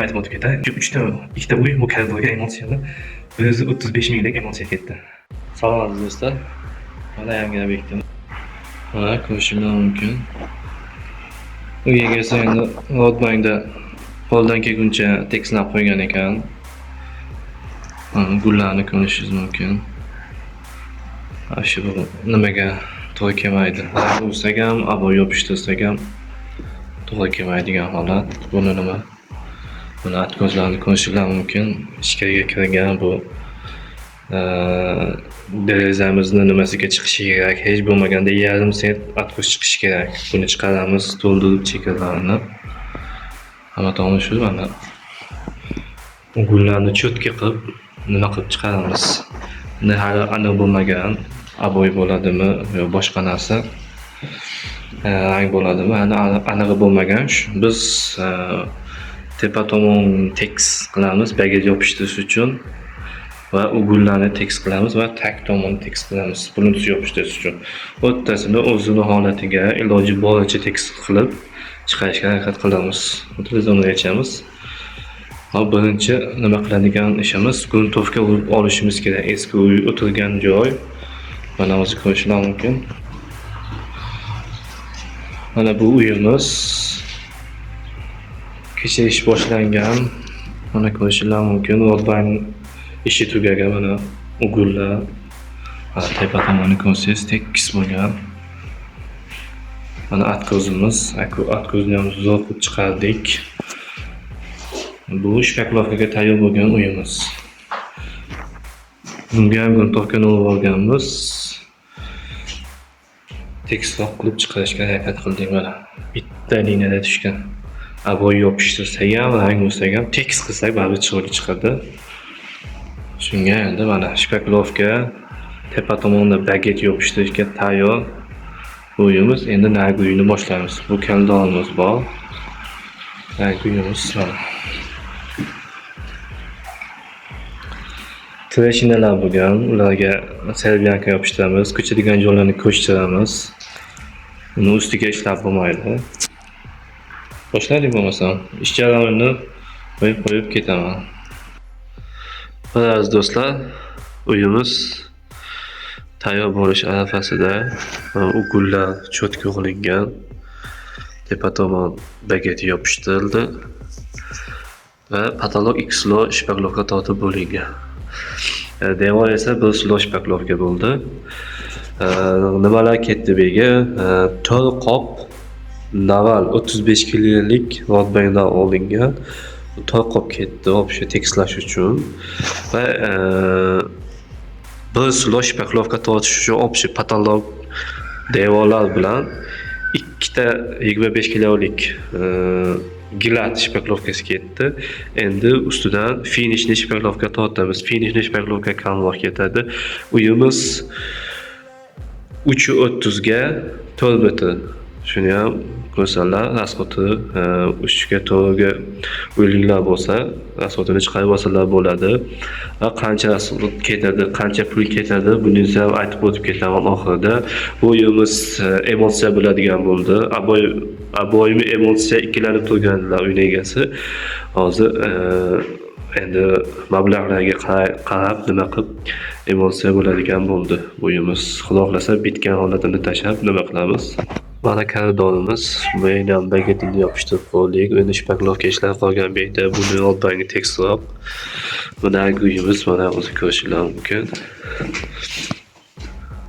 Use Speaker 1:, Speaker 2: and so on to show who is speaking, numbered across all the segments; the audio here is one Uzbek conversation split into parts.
Speaker 1: aytib ketay. 3 ta uy bu koridorga emotsiyani o'zi 35 minglik emotsiya ketdi.
Speaker 2: Salom aziz do'stlar. Mana yangi obyektim. Mana ko'rishinglar mumkin. U egasi endi Rodbangda qo'ldan kelguncha tekislab qo'ygan ekan. Gullarni ko'rishingiz mumkin. Shu nimaga to'g'ri kelmaydi. Ursak ham, abo yopishtirsak ham to'g'ri kelmaydigan holat. Buni nima? Buni atkozlarni ko'rishinglar mumkin. Ichkariga kirgan bu derazamizni nimasiga chiqishi kerak. Hech bo'lmaganda yarim set atkoz chiqishi kerak. Buni chiqaramiz, to'ldirib chekarlarni. Hamma tomoni shu mana. Gullarni cho'tka qilib nima qilib chiqaramiz. Hali aniq bo'lmagan aboy bo'ladimi yo boshqa narsa rang bo'ladimi? Aniq bo'lmagan. Biz tepa tomon tekis qilamiz baget yopishtirish uchun va u gullarni tekis qilamiz va tag tomonni tekis qilamiz buni yopishtirish uchun. O'rtasini o'zini holatiga iloji boricha tekis qilib chiqarishga harakat qilamiz. Televizorni yechamiz. Hop, birinchi nima qiladigan ishimiz gruntovka urib olishimiz kerak. Eski uy o'tirgan joy. Mana o'zi ko'rishinglar mumkin. Mana bu uyimiz. Kecha ish boshlangan. Mana ko'rishinglar mumkin. Rodbang ishi tugagan mana gullar. Tepa tomonni ko'rsangiz tekis bo'lgan. Mana atkozimiz. Atkozni ham zo'r qilib chiqardik. Bu shpaklovkaga tayyor bo'lgan uyimiz. Bunga ham gruntovkani urib olganmiz. Tekisroq qilib chiqarishga harakat qildik mana. Bitta liniyada tushgan. Aboy yopishtirsak ham, rang ursak ham, tekis qilsak baribir chiroyli chiqadi. Shunga endi mana shpaklovka tepa tomonda baget yopishtirishga tayyor uyimiz. Endi narigi uyni boshlaymiz. Bu kaldorimiz bor. Narigi uyimiz mana. Trashinalar bo'lgan, ularga serbianka yopishtiramiz, ko'chadigan joylarni ko'chiramiz. Uni ustiga ishlab bo'lmaydi. Boshladik bo'lmasam, ish jarayonini qo'yib ketaman. Aziz do'stlar, uyimiz tayyor bo'lish arafasida. U gullar cho'tka qilingan. Tepa tomon bageti yopishtirildi va patolog X-lo shpaklovka tortib bo'lingan. Devor esa bir slow shpaklovka bo'ldi. Nimalar ketdi bega? 4 qop naval 35 kilogramlik Rodbangdan olingan. 4 qop ketdi, o'sha tekislash uchun va bir slow shpaklovka tortish uchun o'sha patolog devorlar bilan 2 ta 25 kilogramlik gilat shpaklovkasi ketdi. Endi ustidan finishli shpaklovka tortamiz. Finishli shpaklovka kamroq ketadi. Uyimiz 3.30 ga 4 metr. Shuni ham ko'rsanlar, rasxoti 3 ga 4 ga o'yliklar bo'lsa, rasxotini chiqarib olsalar bo'ladi. Va qancha rasxot ketadi, qancha pul ketadi, buni ham aytib o'tib ketaman oxirida. Bu uyimiz emotsiya bo'ladigan bo'ldi. Aboymi emotsiya ikkilanib turganlar uy egasi. Hozir endi mablag'larga qarab nima qilib emotsiya bo'ladigan bo'ldi uyimiz. Xudo xolasa bitgan holatini tashlab nima qilamiz? Mana koridorimiz. Bu yerdan bagetini yopishtirib qo'ydik. Endi shpaklovka ishlar qolgan bu yerda. Buni Rodbangni tekstroq. Mana uyimiz mana o'zi ko'rishinglar mumkin.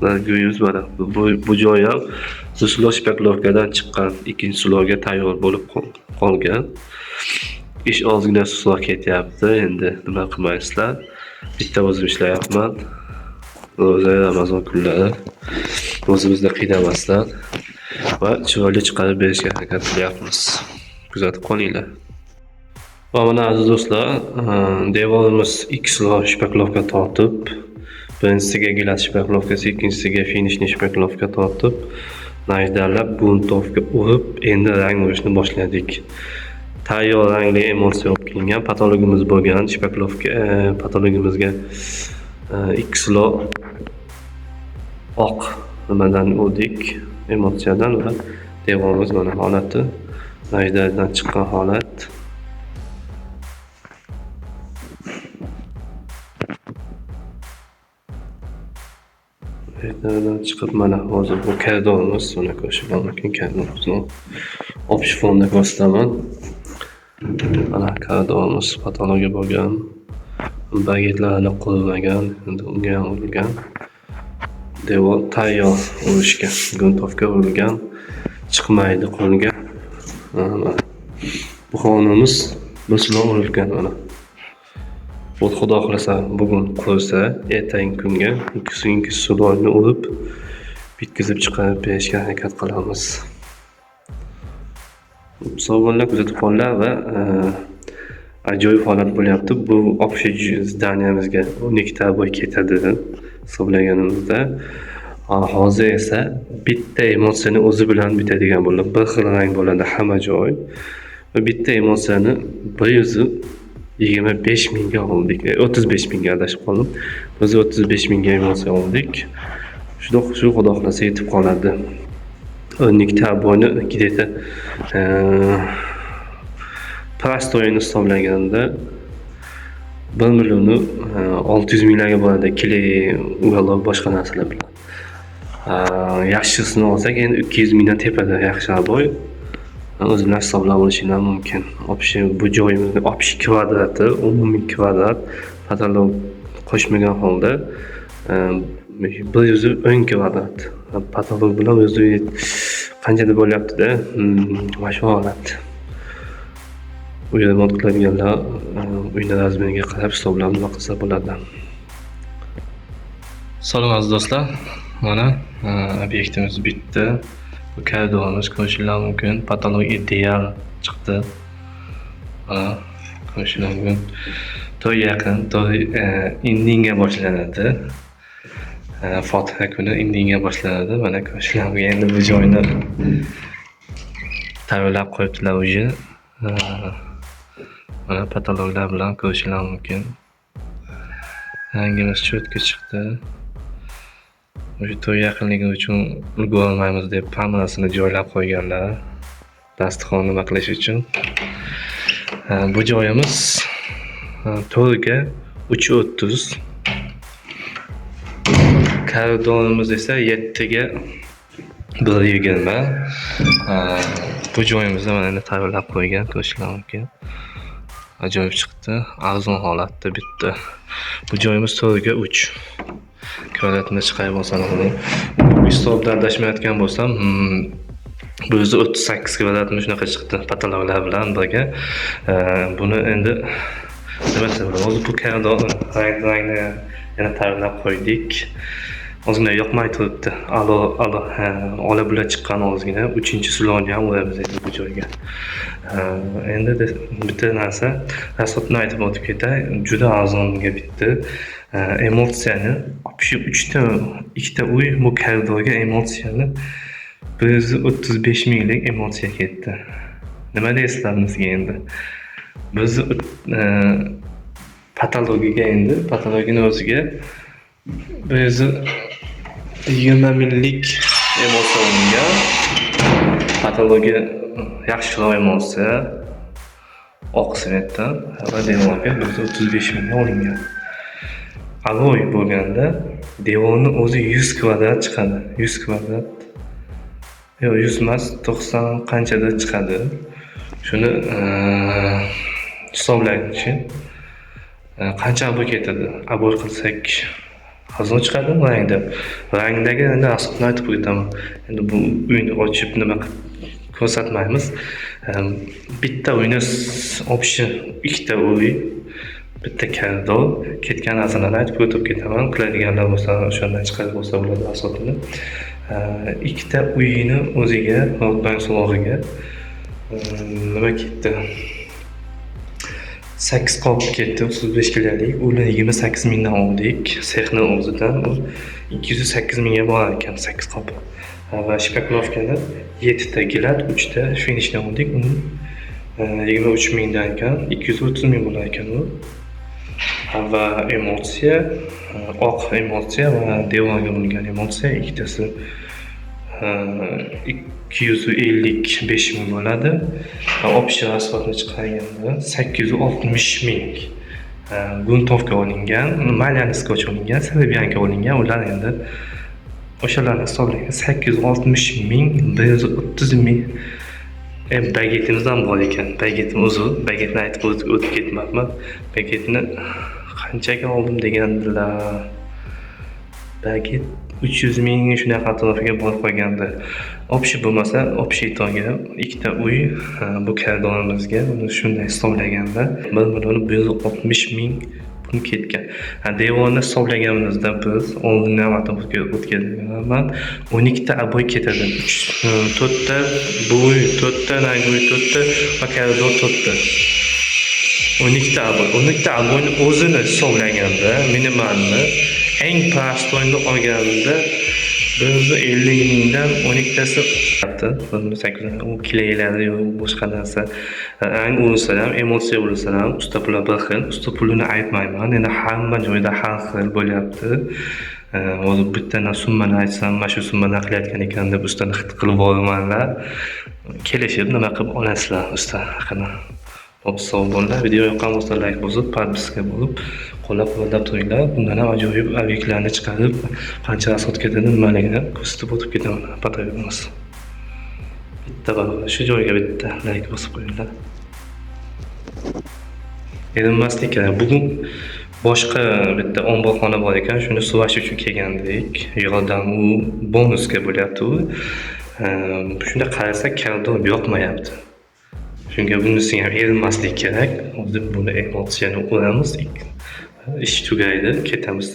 Speaker 2: Mana uyimiz mana bu joy ham slow shpaklovkadan chiqqan ikkinchi slowga tayyor bo'lib qolgan. Ish ozgina sustroq ketyapti. Endi nima qilmaysizlar? Bitta o'zim ishlayapman. O'zi Ramazon kunlari o'zimizda qiynamasdan va chiroyli chiqarib berishga harakat qilyapmiz. Kuzatib qolinglar. Va mana aziz do'stlar, devorimiz X-lo shpaklovka tortib, birinchisiga gilat shpaklovkasi, ikkinchisiga finishli shpaklovka tortib, najdalab gruntovka urib, endi rang urishni boshladik. Tayyor rangli emotsiya olib kelingan patologimiz bo'lgan shpaklovka patologimizga X-lo oq nimadan urdik, emotsiyadan va devorimiz mana holati, najdadan chiqqan holat. Yerdan chiqib mana hozir bu koridorimiz, mana ko'rishlar mumkin koridorimizni. Общий fonda ko'rsataman. Mana koridorimiz patologiya bo'lgan. Bagitlarni qurilmagan, endi unga ham urilgan. Devor tayyor urishga, guntovga urilgan. Chiqmaydi qo'lga. Mana bu xonamiz busilib urilgan mana. Bu xudo xolasa bugun qursa, ertangi kunga ikkinchi suloyni urib, bitkizib chiqarib berishga harakat qilamiz. Sog'lomlar kuzatib qolinglar va ajoyib holat bo'lyapti. Bu общий zdaniyamizga 12 ta boy ketadi hisoblaganimizda. Hozir esa bitta emotsiyani o'zi bilan bitadigan bo'ldi. Bir xil rang bo'ladi hamma joy. Va bitta emotsiyani 125 mingga oldik. 35 mingga adashib qoldim. Biz 35 mingga emotsiya oldik. Shu xudo xolasa yetib qoladi. 12 ta boyni где-то prostoyini hisoblaganda 1 millionni 600 minglarga boradi, kley, ugalov boshqa narsalar bilan. Yaxshisini olsak endi 200 mingdan tepada yaxshi boy. O'zinglar hisoblab olishingiz mumkin. Bu joyimizning общий kvadrati, umumiy kvadrat patolog qo'shmagan holda 110 kvadrat. Patolog bilan o'zi qanchada bo'lyapti-da, mana shu holat. Bu yerda remont qiladiganlar uyni razmeriga qarab hisoblab nima qilsa bo'ladi. Salom aziz do'stlar. Mana obyektimiz bitdi. Bu koridorimiz ko'rishlar mumkin. Patolog ideal chiqdi. Mana ko'rishlar mumkin. To'y yaqin, to'y indinga boshlanadi. Fotiha kuni indinga boshlanadi. Mana ko'rishlar mumkin. Endi bu joyni tayyorlab qo'yibdilar o'zi. Mana patologlar bilan ko'rishlar mumkin. Rangimiz cho'tka chiqdi. O'sha to'y yaqinligi uchun ulgura olmaymiz deb hammasini joylab qo'yganlar. Dasturxon nima qilish uchun. Bu joyimiz to'rga 3.30. Koridorimiz esa 7ga 1.20. Bu joyimizda mana endi tayyorlab qo'ygan, ko'rishlar mumkin. Ajoyib chiqdi, arzon holatda bitdi. Bu joyimiz 4ga 3. Kvadratini chiqarib olsam uni. Hisobda adashmayotgan bo'lsam, bu o'zi 38 kvadratmi shunaqa chiqdi patologlar bilan birga. Buni endi nima desam bo'ladi? Hozir bu koridor rangni yana tayyorlab qo'ydik. Ozgina yoqmay turibdi. Ola bular chiqqan ozgina 3-suloni ham uramiz endi bu joyga. Endi bitta narsa, rasotni aytib o'tib ketay. Juda arzonga bitdi. Emotsiyani shu 2ta uy bu koridorga emotsiyani 135 minglik emotsiya ketdi. Nima deysizlar bizga endi? Biz patologini o'ziga 120 minglik emotsiya olingan. Patologiya yaxshiroq emotsiya oq svetdan va devorga 135 mingga olingan. Avoy bo'lganda devorni o'zi 100 kvadrat chiqadi. 100 kvadrat. Yo'q, 100 emas, 90 qanchada chiqadi. Shuni hisoblashchi. Qancha abo ketadi? Abo qilsak hazon chiqadimi rangda? Rangdagi endi asosni aytib o'taman. Endi bu uyni ochib nima ko'rsatmaymiz. Bitta uyni общий 2 ta uy, bitta koridor, ketgan narsalarni aytib o'tib ketaman. Qiladiganlar bo'lsa, o'shandan chiqarib bo'lsa bo'ladi asosini. 2 ta uyni o'ziga, o'tban solog'iga nima ketdi? 8 qop ketdi, 35 kilolik. Uni 28 mingdan oldik. Sexni o'zidan 208 mingga bor ekan 8 qop. Va shpaklovkani 7 ta gilat, 3 ta finishdan oldik. Uni 23 mingdan ekan, 230 ming bo'lar ekan u. Va emotsiya, oq emotsiya va devorga urilgan emotsiya ikkitasi 255 ming bo'ladi. Общий расходni chiqarganda 860 ming. Guntovka olingan, malyani skoch olingan, Serbianka olingan. Ular endi
Speaker 1: O'shalarni hisoblagan 860.000, 130.000. Bagetimiz ham bor ekan. Bagetim uzun. Bagetni aytib o'tib ketmabman. Bagetni qanchaga oldim degandilar. Baget 300.000 shunaqa atrofiga borib qolgandi. Общий bo'lmasa, общий itoga ikkita uy bu kardonimizga shunday hisoblaganda 1.160.000 pul ketgan. Devorni hisoblaganimizda biz oldindan ham o'tkazganman. 12 ta aboy ketadi. 4 ta bo'y, 4 ta nagoy, 4 ta va koridor 4 ta. 12 ta aboy. 12 ta aboyni o'zini hisoblaganda minimalni eng pastoyni olganda 150.000 dan 12 tasi u kileylari yo'q, boshqa narsa. Ang urilsa ham, emotsiya urilsa ham, usta pullar bir xil. Usta pulini aytmayman. Endi hamma joyda har xil bo'lyapti. Hozir bittadan summani aytsam, mana shu summani qilayotgan ekan deb ustani xit qilib yuboramanlar. Kelishib nima qilib olasizlar usta haqida. Sog' bo'linglar. Video yoqqan bo'lsa like bosib, podpiska bo'lib, qo'llab-quvvatlab turinglar. Bundan ham ajoyib obyektlarni chiqarib, qancha rasxod ketadi, nimaligini ko'rsatib o'tib ketaman. Patayimiz. Bitta barobar shu joyga bitta like bosib qo'yinglar. Erinmaslik kerak. Bugun boshqa bitta omborxona bor ekan, shuni suvash uchun kelgandik. Yordam u bonusga bo'lyapti u. Shunda qarasak, koridor yoqmayapti. Shunga bunisiga ham erinmaslik kerak. Hozir buni emotsiyani uramiz. Ish tugaydi, ketamiz.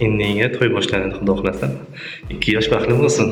Speaker 1: Indinga to'y boshlanadi, xudo xolasa. 2 yosh baxtli bo'lsin.